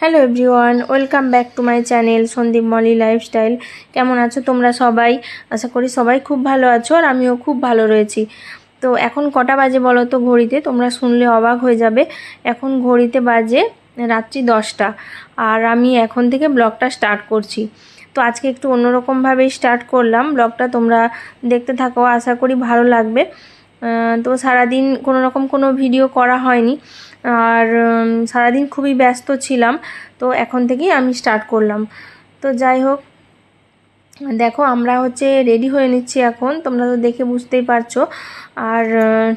Hello everyone, welcome back to my channel Sandip Moli lifestyle. কেমন আছো তোমরা সবাই? আশা করি সবাই খুব ভালো আছো, আর আমিও খুব ভালো রয়েছি। তো এখন কটা বাজে বলো তো ঘড়িতে? তোমরা শুনলে অবাক হয়ে যাবে। এখন ঘড়িতে বাজে রাত্রি 10টা, আর আমি এখন থেকে ব্লগটা স্টার্ট করছি। তো আজকে একটু অন্যরকমভাবেই স্টার্ট করলাম ব্লগটা, তোমরা দেখতে থাকো, আশা করি ভালো লাগবে। তো সারাদিন কোনো ভিডিও করা হয়নি, আর সারাদিন খুবই ব্যস্ত ছিলাম। তো এখন থেকেই আমি স্টার্ট করলাম। তো যাই হোক, দেখো আমরা রেডি হয়ে নিচ্ছি এখন, তোমরা তো দেখে বুঝতেই পারছো। আর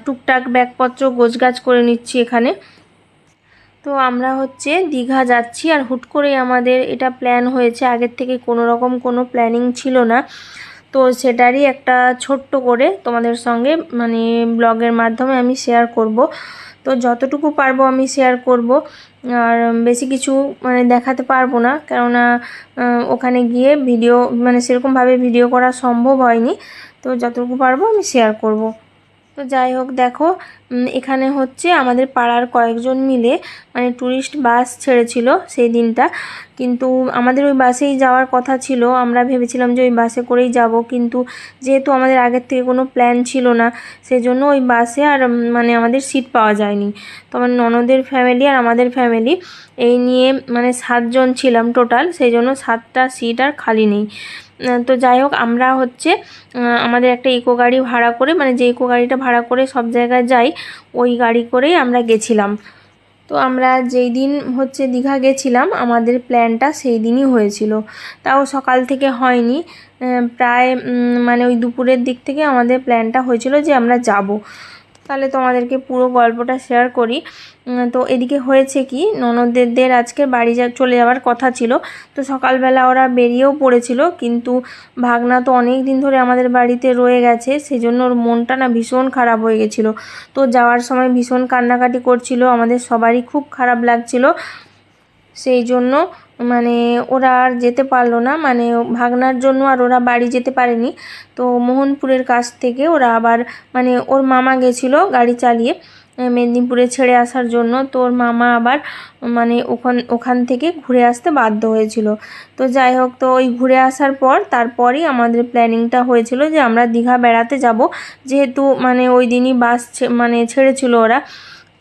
টুকটাক ব্যাগপত্র গোছগাছ করে নিচ্ছি এখানে। তো আমরা দীঘা যাচ্ছি, আর হুট করেই আমাদের এটা প্ল্যান হয়েছে, আগের থেকে কোনো প্ল্যানিং ছিল না। তো সেটারই একটা ছোট্ট করে তোমাদের সঙ্গে ব্লগের মাধ্যমে আমি শেয়ার করব। তো যতটুকু পারবো আমি শেয়ার করব, আর বেশি কিছু দেখাতে পারবো না, কেননা ওখানে গিয়ে ভিডিও সেরকমভাবে ভিডিও করা সম্ভব হয়নি। তো যতটুকু পারবো আমি শেয়ার করব। তো যাই হোক, দেখো এখানে আমাদের পাড়ার কয়েকজন মিলে ট্যুরিস্ট বাস ছেড়েছিল সেই দিনটা, কিন্তু আমাদের ওই বাসেই যাওয়ার কথা ছিল। আমরা ভেবেছিলাম যে ওই বাসে করেই যাব, কিন্তু যেহেতু আমাদের আগের থেকে কোনো প্ল্যান ছিল না, সেজন্য ওই বাসে আর আমাদের সিট পাওয়া যায়নি। তো আমার ননদের ফ্যামিলি আর আমাদের ফ্যামিলি এই নিয়ে 7জন ছিলাম টোটাল, সেই জন্য 7টা সিট আর খালি নেই। তো যাই হোক, আমরা আমাদের একটা ইকো গাড়ি ভাড়া করে, যে ইকো গাড়িটা ভাড়া করে সব জায়গায় যাই, ওই গাড়ি করেই আমরা গেছিলাম। তো আমরা যেই দিন দীঘা গেছিলাম, আমাদের প্ল্যানটা সেই দিনই হয়েছিল, তাও সকাল থেকে হয়নি। প্রায় ওই দুপুরের দিক থেকে আমাদের প্ল্যানটা হয়েছিল যে আমরা যাব। তাহলে তোমাদেরকে পুরো গল্পটা শেয়ার করি। তো এদিকে হয়েছে কি, ননদদের আজকে বাড়ি চলে যাওয়ার কথা ছিল। তো সকালবেলা ওরা বেরিয়েও পড়েছিল, কিন্তু ভাগনা তো অনেক দিন ধরে আমাদের বাড়িতে রয়ে গেছে, সেই জন্য ওর মনটা না ভীষণ খারাপ হয়ে গেছিলো। তো যাওয়ার সময় ভীষণ কান্নাকাটি করছিল, আমাদের সবারই খুব খারাপ লাগছিল। সেই জন্য ওরা আর যেতে পারলো না, ভাগনার জন্য আর ওরা বাড়ি যেতে পারেনি। তো মোহনপুরের কাছ থেকে ওরা আবার ওর মামা গেছিলো গাড়ি চালিয়ে মেদিনীপুরে ছেড়ে আসার জন্য। তো ওর মামা আবার ওখান থেকে ঘুরে আসতে বাধ্য হয়েছিল। তো যাই হোক, তো ওই ঘুরে আসার পর তারপরই আমাদের প্ল্যানিংটা হয়েছিল যে আমরা দীঘা বেড়াতে যাব, যেহেতু ওই দিনই বাস ছেড়েছিল ওরা।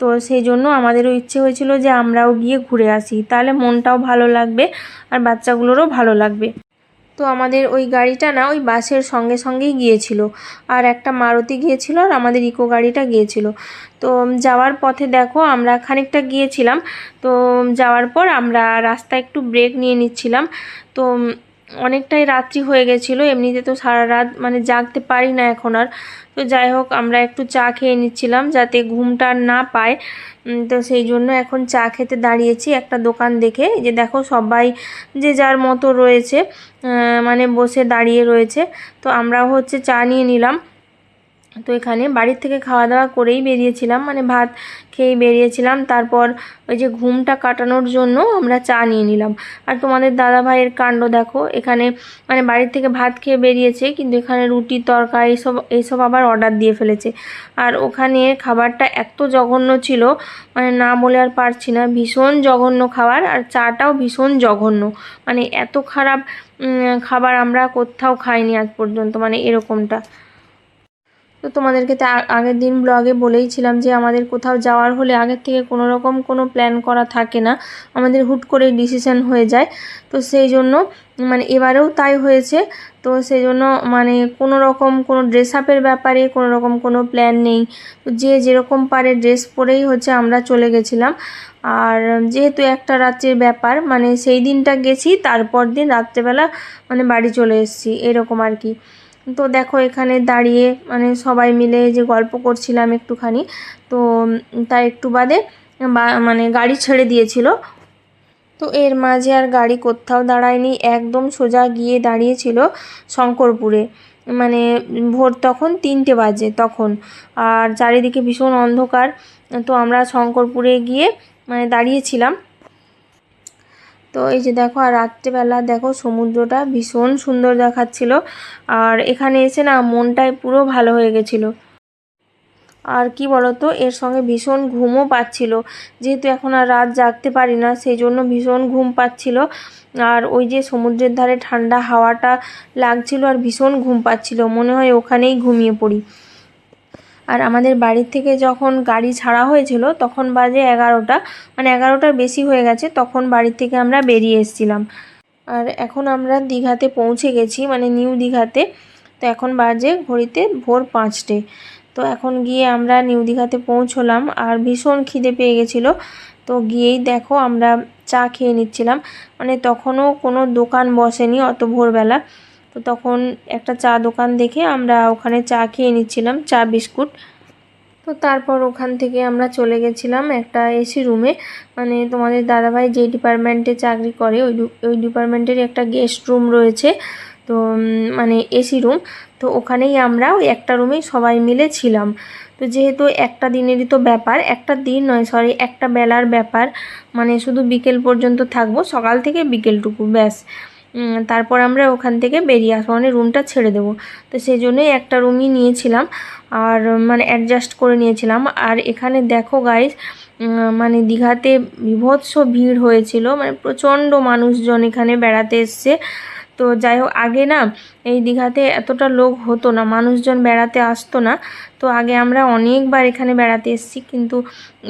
তো সেই জন্য আমাদেরও ইচ্ছে হয়েছিল যে আমরাও গিয়ে ঘুরে আসি, তাহলে মনটাও ভালো লাগবে আর বাচ্চাগুলোরও ভালো লাগবে। তো আমাদের ওই গাড়িটা না ওই বাসের সঙ্গে সঙ্গেই গিয়েছিল, আর একটা মারুতি গিয়েছিল, আর আমাদের ইকো গাড়িটা গিয়েছিল। তো যাওয়ার পথে দেখো আমরা খানিকটা গিয়েছিলাম, তো যাওয়ার পর আমরা রাস্তায় একটু ব্রেক নিয়ে নিচ্ছিলাম। তো অনেকটাই রাত্রি হয়ে গেছিলো, এমনিতে তো সারা রাত জাগতে পারি না এখন আর। তো যাই হোক, আমরা একটু চা খেয়ে নিচ্ছিলাম যাতে ঘুমটা না পায়। তো সেই জন্য এখন চা খেতে দাঁড়িয়েছি একটা দোকান দেখে। যে দেখো সবাই যে যার মতো রয়েছে, বসে দাঁড়িয়ে রয়েছে। তো আমরাও চা নিয়ে নিলাম। তো এখানে বাড়ির থেকে খাওয়া দাওয়া করেই বেরিয়েছিলাম, ভাত খেয়েই বেরিয়েছিলাম। তারপর ওই যে ঘুমটা কাটানোর জন্য আমরা চা নিয়ে নিলাম। আর তোমাদের দাদা ভাইয়ের কাণ্ড দেখো, এখানে বাড়ির থেকে ভাত খেয়ে বেরিয়েছে, কিন্তু এখানে রুটি তড়কা এইসব আবার অর্ডার দিয়ে ফেলেছে। আর ওখানে খাবারটা এত জঘন্য ছিল, না বলে আর পারছি না, ভীষণ জঘন্য খাবার। আর চাটাও ভীষণ জঘন্য, এত খারাপ খাবার আমরা কোথাও খাইনি আজ পর্যন্ত, এরকমটা। তো তোমাদেরকে তো আগের দিন ব্লগে বলেইছিলাম যে আমাদের কোথাও যাওয়ার হলে আগের থেকে কোনো প্ল্যান করা থাকে না, আমাদের হুট করে ডিসিশন হয়ে যায়। তো সেই জন্য এবারেও তাই হয়েছে। তো সেই জন্য কোনো ড্রেস আপের ব্যাপারে কোনো প্ল্যান নেই। তো যে যেরকম পারে ড্রেস পরেই আমরা চলে গেছিলাম। আর যেহেতু একটা রাত্রির ব্যাপার, সেই দিনটা গেছি, তারপর দিন রাত্রেবেলা বাড়ি চলে এসেছি, এরকম আর কি। তো দেখো এখানে দাঁড়িয়ে সবাই মিলে যে গল্প করছিলাম একটুখানি। তো তার একটু বাদে গাড়ি ছেড়ে দিয়েছিল। তো এর মাঝে আর গাড়ি কোথাও দাঁড়ায়নি, একদম সোজা গিয়ে দাঁড়িয়েছিল শঙ্করপুরে। ভোর তখন 3টে বাজে তখন, আর চারিদিকে ভীষণ অন্ধকার। তো আমরা শঙ্করপুরে গিয়ে দাঁড়িয়েছিলাম। তো এই যে দেখো, আর রাত্রেবেলা দেখো সমুদ্রটা ভীষণ সুন্দর দেখাচ্ছিল, আর এখানে এসে না মনটাই পুরো ভালো হয়ে গেছিলো। আর কি বলতো, এর সঙ্গে ভীষণ ঘুমও পাচ্ছিল, যেহেতু এখন আর রাত জাগতে পারি না, সেই জন্য ভীষণ ঘুম পাচ্ছিল। আর ওই যে সমুদ্রের ধারে ঠান্ডা হাওয়াটা লাগছিল আর ভীষণ ঘুম পাচ্ছিল, মনে হয় ওখানেই ঘুমিয়ে পড়ি। আর আমাদের বাড়ির থেকে যখন গাড়ি ছাড়া হয়েছিল তখন বাজে 11টা, মানে 11টার বেশি হয়ে গেছে, তখন বাড়ির থেকে আমরা বেরিয়ে এসেছিলাম। আর এখন আমরা দীঘাতে পৌঁছে গেছি, মানে নিউ দীঘাতে। তো এখন বাজে ঘড়িতে ভোর 5টে। তো এখন গিয়ে আমরা নিউ দীঘাতে পৌঁছলাম, আর ভীষণ খিদে পেয়ে গেছিলো। তো গিয়েই দেখো আমরা চা খেয়ে নিচ্ছিলাম, মানে তখনও কোনো দোকান বসেনি অত ভোরবেলা। তো তখন একটা চা দোকান দেখে আমরা ওখানে চা খেয়ে নিচ্ছিলাম, চা বিস্কুট। তো তারপর ওখান থেকে আমরা চলে গেছিলাম একটা এসি রুমে, মানে তোমাদের দাদাভাই যে ডিপার্টমেন্টে চাকরি করে ওই ডিপার্টমেন্টের একটা গেস্ট রুম রয়েছে, তো মানে এসি রুম। তো ওখানেই আমরা ওই একটা রুমেই সবাই মিলে ছিলাম। তো যেহেতু একটা দিনেরই তো ব্যাপার, একটা দিন নয় সরি, একটা বেলার ব্যাপার, মানে শুধু বিকেল পর্যন্ত থাকবো, সকাল থেকে বিকেলটুকু ব্যাস। তারপর আমরা ওখান থেকে বেরিয়ে আসবো, মানে রুমটা ছেড়ে দেবো। তো সেই জন্যই একটা রুমই নিয়েছিলাম, আর মানে অ্যাডজাস্ট করে নিয়েছিলাম। আর এখানে দেখো গাইস, মানে দীঘাতে বীভৎস ভিড় হয়েছিল, মানে প্রচণ্ড মানুষজন এখানে বেড়াতে এসছে। তো যাই হোক, আগে না এই দীঘাতে এতটা লোক হতো না, মানুষজন বেড়াতে আসতো না। তো আগে আমরা অনেকবার এখানে বেড়াতে এসেছি, কিন্তু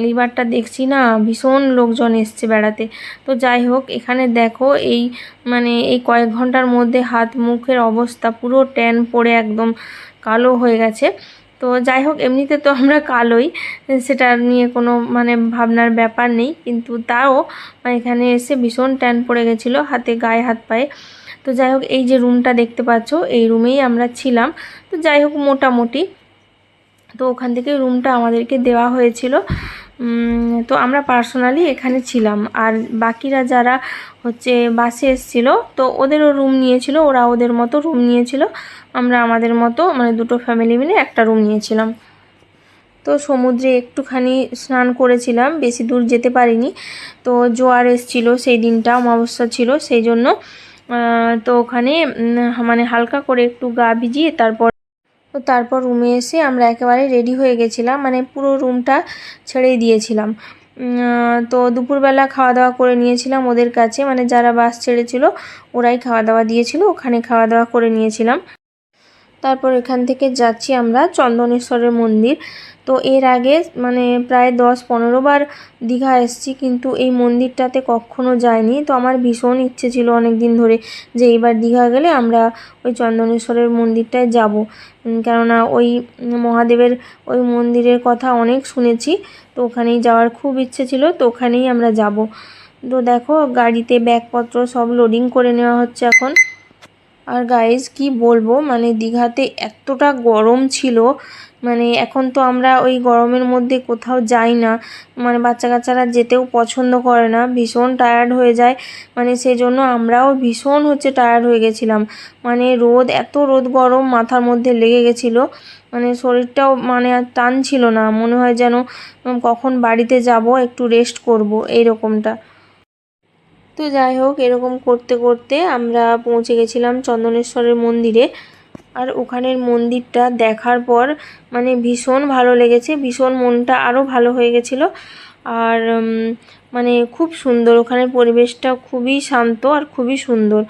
এইবারটা দেখছি না ভীষণ লোকজন এসছে বেড়াতে। তো যাই হোক, এখানে দেখো এই মানে এই কয়েক ঘন্টার মধ্যে হাত মুখের অবস্থা পুরো ট্যান পড়ে একদম কালো হয়ে গেছে। তো যাই হোক, এমনিতে তো আমরা কালোই, সেটা নিয়ে কোনো মানে ভাবনার ব্যাপার নেই, কিন্তু তাও এখানে এসে ভীষণ ট্যান পড়ে গেছিলো হাতে, গায়ে, হাত পায়ে। তো যাই হোক, এই যে রুমটা দেখতে পাচ্ছ এই রুমেই আমরা ছিলাম। তো যাই হোক, মোটামুটি তো ওখান থেকে রুমটা আমাদেরকে দেওয়া হয়েছিল। তো আমরা পার্সোনালি এখানে ছিলাম, আর বাকিরা যারা হচ্ছে বাসে এসেছিল তো ওদেরও রুম নিয়েছিল, ওরা ওদের মতো রুম নিয়েছিল, আমরা আমাদের মতো মানে দুটো ফ্যামিলি মিলে একটা রুম নিয়েছিলাম। তো সমুদ্রে একটুখানি স্নান করেছিলাম, বেশি দূর যেতে পারিনি। তো জোয়ার এসেছিল সেই দিনটা, অমাবস্যা ছিল সেই জন্য। তো ওখানে মানে হালকা করে একটু গা ভিজিয়ে তারপর রুমে এসে আমরা একেবারে রেডি হয়ে গেছিলাম, মানে পুরো রুমটা ছেড়েই দিয়েছিলাম। তো দুপুরবেলা খাওয়া দাওয়া করে নিয়েছিলাম ওদের কাছে, মানে যারা বাস ছেড়েছিল ওরাই খাওয়া দাওয়া দিয়েছিল, ওখানে খাওয়া দাওয়া করে নিয়েছিলাম। তারপর এখান থেকে যাচ্ছি আমরা চন্দনেশ্বরের মন্দির। তো এর আগে মানে প্রায় 10-15 বার দীঘা এসেছি, কিন্তু এই মন্দিরটাতে কখনো যাইনি। তো আমার ভীষণ ইচ্ছে ছিল অনেক দিন ধরে যে এইবার দীঘা গেলে আমরা ওই চন্দনেশ্বরের মন্দিরটায় যাব, কেননা ওই মহাদেবের ওই মন্দিরের কথা অনেক শুনেছি। তো ওখানেই যাওয়ার খুব ইচ্ছে ছিল, তো ওখানেই আমরা যাব। তো দেখো গাড়িতে ব্যাগপত্র সব লোডিং করে নেওয়া হচ্ছে এখন। আর গাইজ কি বলবো, মানে দীঘাতে এতটা গরম ছিল, মানে এখন তো আমরা ওই গরমের মধ্যে কোথাও যাই না, মানে বাচ্চা কাচ্চারা যেতেও পছন্দ করে না, ভীষণ টায়ার্ড হয়ে যায়, মানে সেই জন্য আমরাও ভীষণ টায়ার্ড হয়ে গেছিলাম। মানে এত রোদ গরম মাথার মধ্যে লেগে গেছিলো, মানে শরীরটাও মানে আর টান ছিল না, মনে হয় যেন কখন বাড়িতে যাব একটু রেস্ট করব এইরকমটা। তো যাই হোক, এরকম করতে করতে আমরা পৌঁছে গেছিলাম চন্দনেশ্বরের মন্দিরে। আর ওখানের মন্দিরটা দেখার পর মানে ভীষণ ভালো লেগেছে, ভীষণ মনটা আরও ভালো হয়ে গেছিলো। আর মানে খুব সুন্দর, ওখানের পরিবেশটা খুবই শান্ত আর খুবই সুন্দর।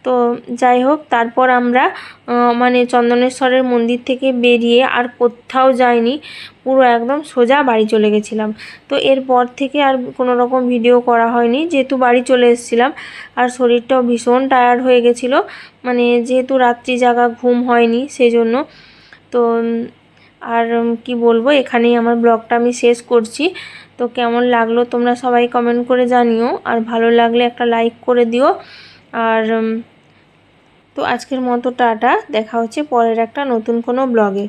তো যাই হোক, তারপর আমরা মানে চন্দনেশ্বরের মন্দির থেকে বেরিয়ে আর কোথাও যাইনি, পুরো একদম সোজা বাড়ি চলে গেছিলাম। তো এরপর থেকে আর কোনো রকম ভিডিও করা হয়নি, যেহেতু বাড়ি চলে এসেছিলাম আর শরীরটাও ভীষণ টায়ার্ড হয়ে গেছিলো, মানে যেহেতু রাত্রি জাগা ঘুম হয়নি সেই জন্য। তো আর কি বলবো, এখানেই আমার ব্লগটা আমি শেষ করছি। তো কেমন লাগলো তোমরা সবাই কমেন্ট করে জানিও, আর ভালো লাগলে একটা লাইক করে দিও। আর তো আজকের মতো টাটা, দেখা হচ্ছে পরের একটা নতুন কোনো ব্লগে।